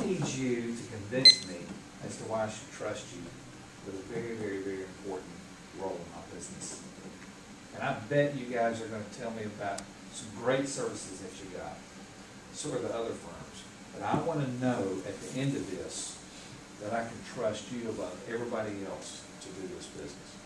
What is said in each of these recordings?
need you to convince me as to why I should trust you with a very, very, very important role in my business. And I bet you guys are going to tell me about some great services that you got. So are the other firms. But I want to know at the end of this that I can trust you above everybody else to do this business.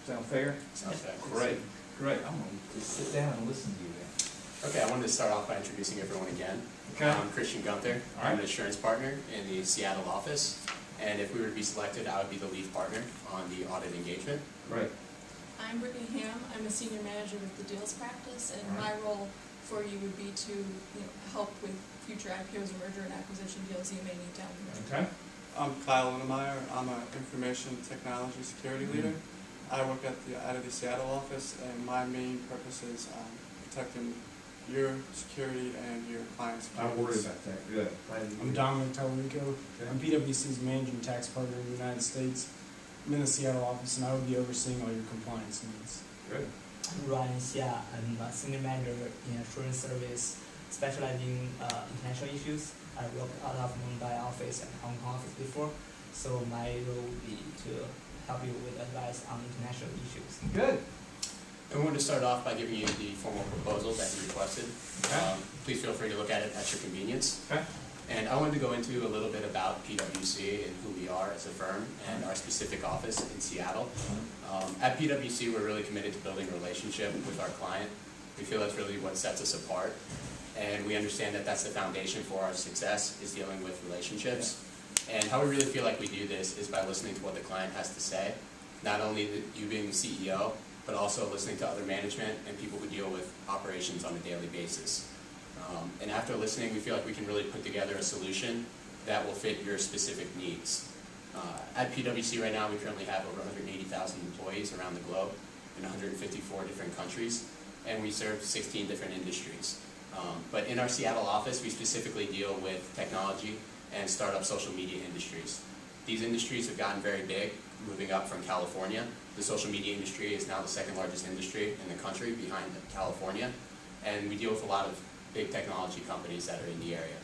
Sound fair? Sounds fair. Great, great. I'm going to just sit down and listen to you then. Okay, I wanted to start off by introducing everyone again. Okay. I'm Christian Gunther. All right. I'm an insurance partner in the Seattle office. And if we were to be selected, I would be the lead partner on the audit engagement. Great. I'm Brittany Ham. I'm a senior manager with the deals practice, and All right. my role for you would be to help with future IPOs or merger and acquisition deals you may need down the road. Okay. I'm Kyle Linnemeyer. I'm an information technology security leader. I work out of the Seattle office, and my main purpose is protecting your security and your client's security. Don't worry about that. Good. I'm Dominic Tallarico. I'm PwC's managing tax partner in the United States. I'm in the Seattle office, and I will be overseeing all your compliance needs. Good. I'm Ryan Xia. I'm a senior manager in insurance service, specializing in international issues. I worked out of Mumbai office and Hong Kong office before, so my role would be to help you with advice on international issues. Good. And we wanted to start off by giving you the formal proposal that you requested. Okay. Please feel free to look at it at your convenience. Okay. And I wanted to go into a little bit about PwC and who we are as a firm and our specific office in Seattle. At PwC, we're really committed to building a relationship with our client. We feel that's really what sets us apart. And we understand that that's the foundation for our success, is dealing with relationships. And how we really feel like we do this is by listening to what the client has to say. Not only you being the CEO, but also listening to other management and people who deal with operations on a daily basis. And after listening, we feel like we can really put together a solution that will fit your specific needs. At PwC right now, we currently have over 180,000 employees around the globe in 154 different countries, and we serve 16 different industries. But in our Seattle office, we specifically deal with technology and startup social media industries. These industries have gotten very big, moving up from California. The social media industry is now the second largest industry in the country behind California, and we deal with a lot of big technology companies that are in the area.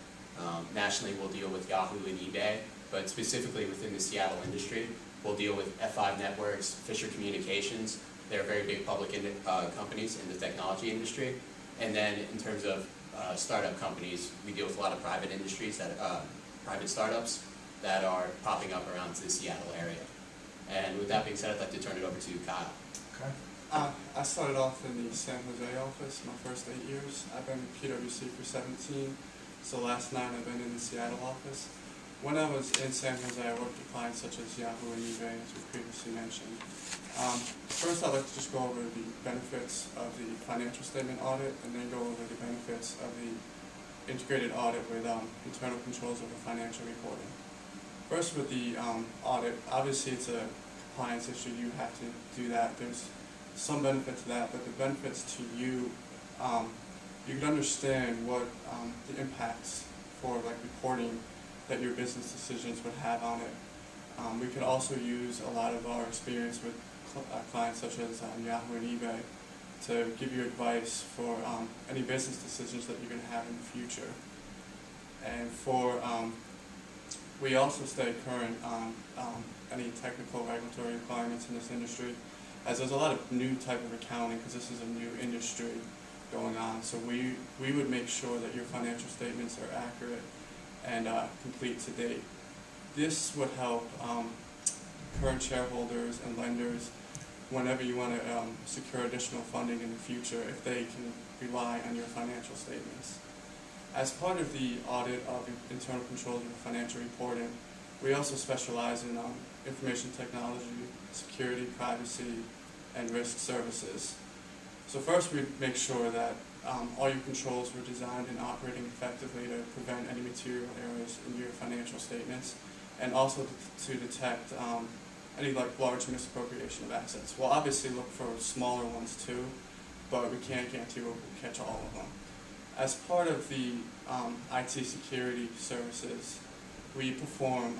Nationally, we'll deal with Yahoo and eBay, but specifically within the Seattle industry, we'll deal with F5 Networks, Fisher Communications. They're very big public companies in the technology industry. And then in terms of startup companies, we deal with a lot of private industries, private startups that are popping up around the Seattle area. And with that being said, I'd like to turn it over to Kyle. Okay. I started off in the San Jose office my first 8 years. I've been with PwC for 17, so last 9 I've been in the Seattle office. When I was in San Jose, I worked with clients such as Yahoo and eBay, as we previously mentioned. First, I'd like to just go over the benefits of the financial statement audit, and then go over the benefits of the integrated audit with internal controls over financial reporting. First, with the audit, obviously it's a compliance issue. You have to do that. There's some benefit to that, but the benefits to you, you can understand what the impacts for reporting that your business decisions would have on it. We could also use a lot of our experience with clients such as Yahoo and eBay to give you advice for any business decisions that you're going to have in the future. And for we also stay current on any technical regulatory requirements in this industry, as there's a lot of new type of accounting because this is a new industry going on. So we would make sure that your financial statements are accurate and complete to date. This would help current shareholders and lenders whenever you want to secure additional funding in the future if they can rely on your financial statements. As part of the audit of internal controls of financial reporting, we also specialize in information technology, security, privacy, and risk services. So first, we make sure that all your controls were designed and operating effectively to prevent any material errors in your financial statements, and also to detect any large misappropriation of assets. We'll obviously look for smaller ones too, but we can't guarantee we'll catch all of them. As part of the IT security services, we perform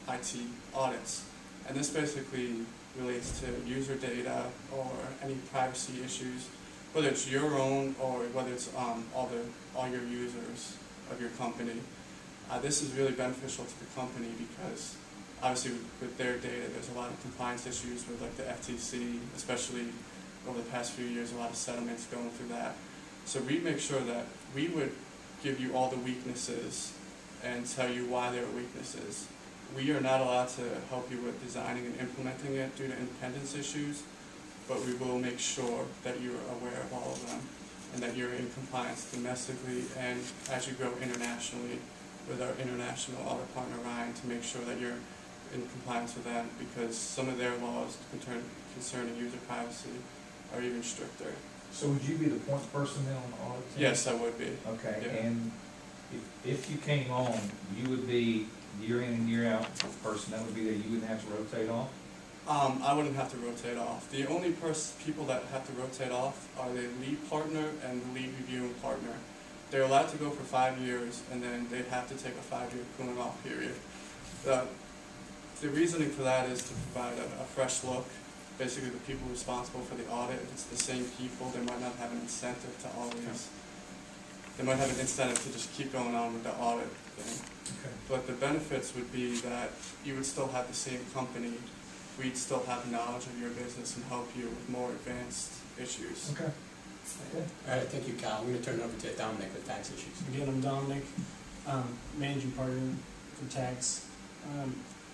IT audits, and this basically relates to user data or any privacy issues, whether it's your own or whether it's all your users of your company. This is really beneficial to the company because obviously with their data, there's a lot of compliance issues with like the FTC, especially over the past few years, a lot of settlements going through that. So we make sure that we would give you all the weaknesses and tell you why there are weaknesses. We are not allowed to help you with designing and implementing it due to independence issues, but we will make sure that you are aware of all of them and that you're in compliance domestically and as you go internationally with our international audit partner Ryan to make sure that you're in compliance with them, because some of their laws concerning user privacy are even stricter. So would you be the point person then on the audit team? Yes, I would be. Okay, Yeah. and if you came on, you would be year in and year out person that would be there, you wouldn't have to rotate off? I wouldn't have to rotate off. The only people that have to rotate off are the lead partner and the lead reviewing partner. They're allowed to go for 5 years, and then they'd have to take a 5-year cooling off period. The reasoning for that is to provide a fresh look. Basically, the people responsible for the audit, if it's the same people, they might not have an incentive to always, they might have an incentive to just keep going on with the audit thing. Okay. But the benefits would be that you would still have the same company, we'd still have knowledge of your business and help you with more advanced issues. Okay. Good. All right, thank you, Kyle. I'm going to turn it over to Dominic with tax issues. Again, I'm Dominic, managing partner for tax.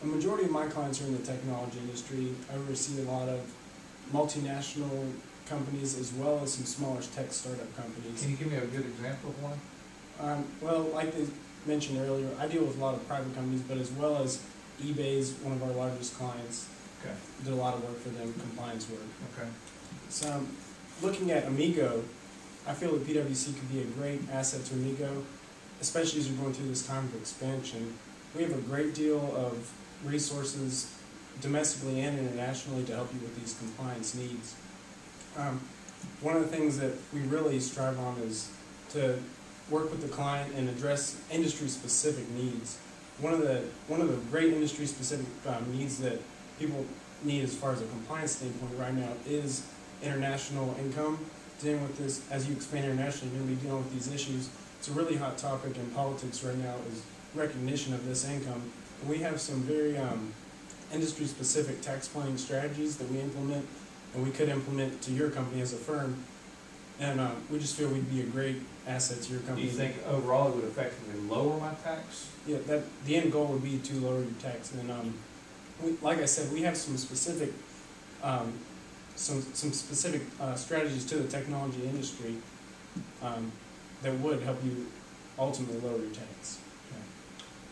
A majority of my clients are in the technology industry. I oversee a lot of multinational companies as well as some smaller tech startup companies. Can you give me a good example of one? Well, like they mentioned earlier, I deal with a lot of private companies, but as well as eBay's one of our largest clients. Okay. Did a lot of work for them, compliance work. Okay. So, looking at Amigo, I feel that PwC could be a great asset to Amigo, especially as you're going through this time of expansion. We have a great deal of resources domestically and internationally to help you with these compliance needs. One of the things that we really strive on is to work with the client and address industry-specific needs. One of the great industry-specific needs that people need as far as a compliance standpoint right now is international income. Dealing with this, as you expand internationally, you're going to be dealing with these issues. It's a really hot topic in politics right now is recognition of this income. And we have some very industry-specific tax planning strategies that we implement and we could implement to your company as a firm. And we just feel we'd be a great asset to your Do company. you think overall it would effectively lower my tax? Yeah, the end goal would be to lower your tax. And like I said, we have some specific strategies to the technology industry that would help you ultimately lower your tax.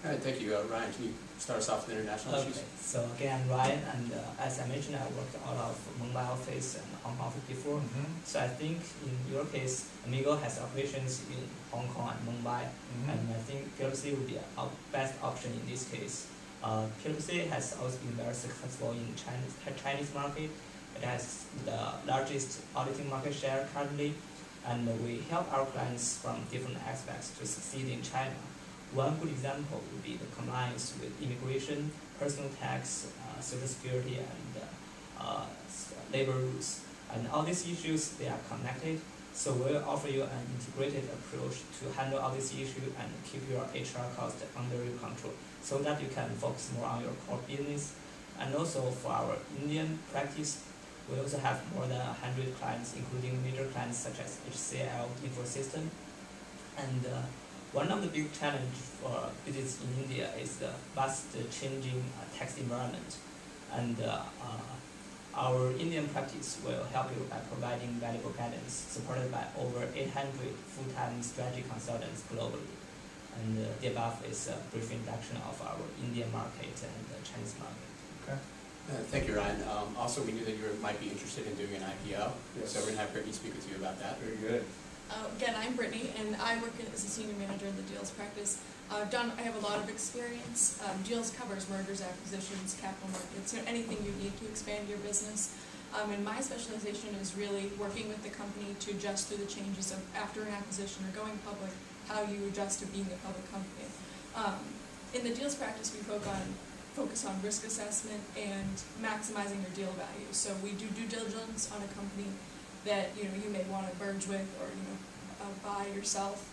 All right, thank you. Ryan, can you start us off with international issues? Okay, so again, Ryan, and as I mentioned, I worked out of Mumbai office and Hong Kong office before. Mm-hmm. So I think in your case, Amigo has operations in Hong Kong and Mumbai, and I think PwC would be a best option in this case. PwC has also been very successful in Chinese market. It has the largest auditing market share currently, and we help our clients from different aspects to succeed in China. One good example would be the compliance with immigration, personal tax, social security, and labor rules. And all these issues, they are connected. So we'll offer you an integrated approach to handle all these issues and keep your HR costs under your control so that you can focus more on your core business. And also for our Indian practice, we also have more than 100 clients, including major clients such as HCL, Infosystem. And one of the big challenges for business in India is the fast changing tax environment. And our Indian practice will help you by providing valuable guidance supported by over 800 full-time strategy consultants globally. And the above is a brief introduction of our Indian market and the Chinese market. Okay. Thank you, Ryan. Also, we knew that you might be interested in doing an IPO, Yes. so we're going to have Brittany speak with you about that. Very good. Again, I'm Brittany, and I work as a senior manager in the deals practice. I have a lot of experience. Deals covers mergers, acquisitions, capital markets, anything you need to expand your business. And my specialization is really working with the company to adjust through the changes of after an acquisition or going public, how you adjust to being a public company. In the deals practice, we focus on risk assessment and maximizing your deal value. So we do due diligence on a company that you may want to merge with or buy yourself,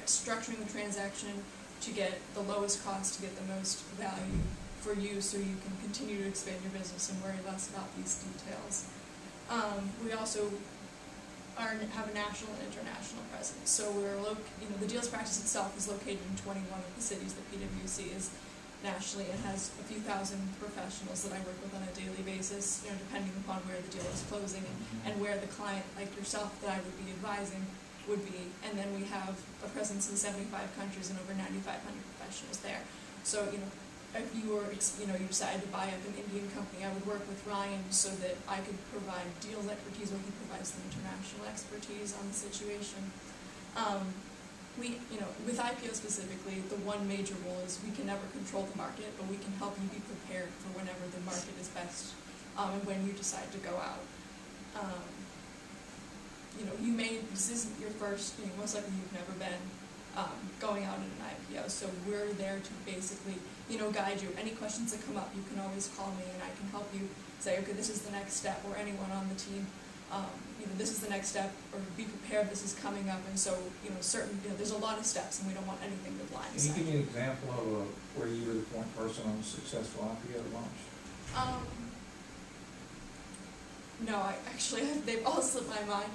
structuring the transaction, to get the lowest cost, to get the most value for you, so you can continue to expand your business and worry less about these details. We also have a national and international presence. So the deals practice itself is located in 21 of the cities that PwC is nationally, and has a few thousand professionals that I work with on a daily basis, depending upon where the deal is closing and where the client, like yourself, that I would be advising would be. And then we have a presence in 75 countries and over 9,500 professionals there. So, if you were, you decided to buy up an Indian company, I would work with Ryan so that I could provide deals expertise, while he provides the international expertise on the situation. With IPO specifically, the one major rule is we can never control the market, but we can help you be prepared for whenever the market is best, and when you decide to go out. This isn't your first, most likely you've never been going out in an IPO, so we're there to basically, guide you. Any questions that come up, you can always call me and I can help you say, okay, this is the next step, or anyone on the team, this is the next step, or be prepared, this is coming up. And so, there's a lot of steps, and we don't want anything to blindside. Can you give me an example of where you were the point person on a successful IPO launch? No, they've all slipped my mind.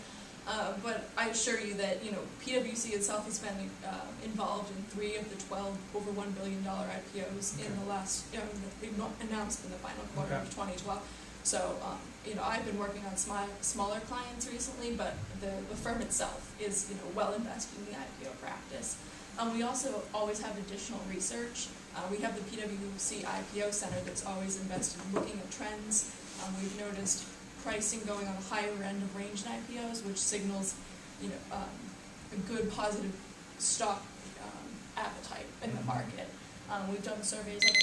But I assure you that, PwC itself has been involved in 3 of the 12 over $1 billion IPOs in the last, they've not announced in the final quarter of 2012. So, I've been working on smaller clients recently, but the firm itself is, well invested in the IPO practice. We also always have additional research. We have the PwC IPO Center that's always invested in looking at trends. We've noticed pricing going on the higher end of ranged IPOs, which signals, a good positive stock appetite in the market. We've done surveys of